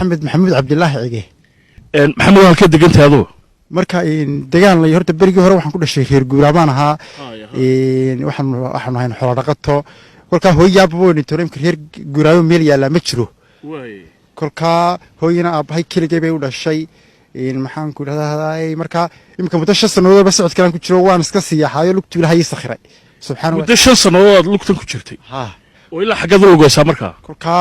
محمد عبد الله عيقه محمد halka degantaado marka deegaan la horta berigi hore waxaan ku dhashay reer guurabaan ahaa waxaan ahayn xoolo dhaqato kolka hooyaaba weyn toreemka reer guuraabo meel yaala ma jiro kolka hooyana aabbahay keligay bay u dhashay maxaan ku dhahdaa marka imka muddo 5 sanadood ba socod kalaan ku jiro waan iska siyaxaayo lugtu ilaahay sakhiray subxaanahu muddo 5 sanadood lugtan ku jirtay oo ilaa xagada lugaysa marka kolka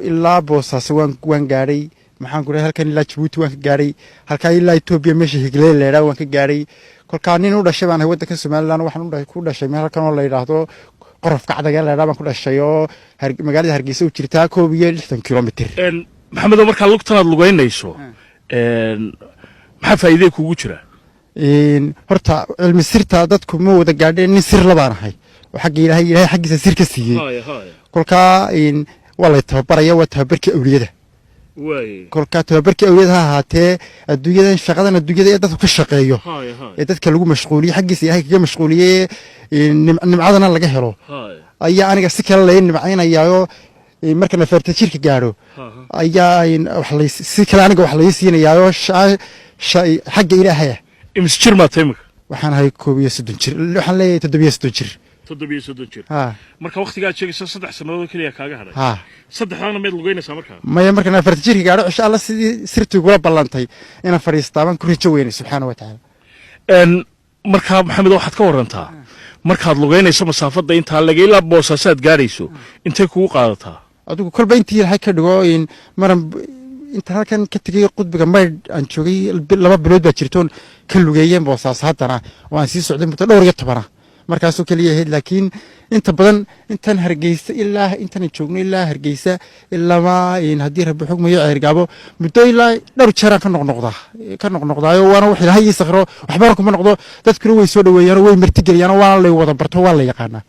ilaa Boosaaso waan gaaray maxaan ku dhahay halkan ilaa Djibouti waan ka gaaray halka ilaa Ethiopia meesha Higley leeyahay waan ka gaaray kolka nin u dhashay baan waddanka Soomaaliland waxaan ku dhashay meel halkan oo la yiraahdo qorofka cadaga leeyahay baan ku dhashay oo magaalada Hargeysa u jirta 60 kilomitir maxamed marka lugtanaad lugaynayso maxaa faa'iido kugu jira horta cilmi sirta dadku ma wada gaadheen nin sir la baanahay waxa ilaahay xaqiisa sir ka siiyay kolka wala tababaraya waa tababarka awliyada kolka tababarka awliyada ahaatee adduunyada shaqadan adduunyada dadku ka shaqeeyo dadka lagu mashquuliyo xaqiisa ilaahay kaga mashquuliyay nimcadana laga helo ayaa aniga si kale la nimcaynayaayo marka nafarta jirka gaaro ayaa wax si kale aniga wax la siinayo xagga ilaahay imis jir ma taymka waxaan hay 30 jir waxaan leeyahay 30 jir marka waqtiga sheegaysa 3 sanadood kaliya kaaga haray saddexdaana mid lugaynaysa marka marka nafarta jirka gaaro insha Allah sidii sirtu gula ballantay ina fariistaaban ku rijo weyn subhanahu wa ta'ala marka maxamed waxaad ka warantaa markaad lugaynayso masaafada inta laga ilaa Boosaasaad gaarayso intee kugu qaadataa adigu kolba intii ilaahay ka dhigo maran inta halkan ka tagay qudbiga mayd aan joogay 2 bilood baa jirtoon ka lugeeyeen Boosaas haddana waan sii socday muddo 12 markaasoo kaliya ahayd laakiin inta badan intan Hargeysa ilaa intan joogno ilaa Hargeysa ilaa haddii rabbi xugmayo ceergaabo muddo ilaa dhowr jeer ka noqnoqdaayo waana wax ilaahay sakhro waxba kuma noqdo dadkuna way soo dhaweeyaan way marti galiyaan waana la wada barto waa la yaqaanaa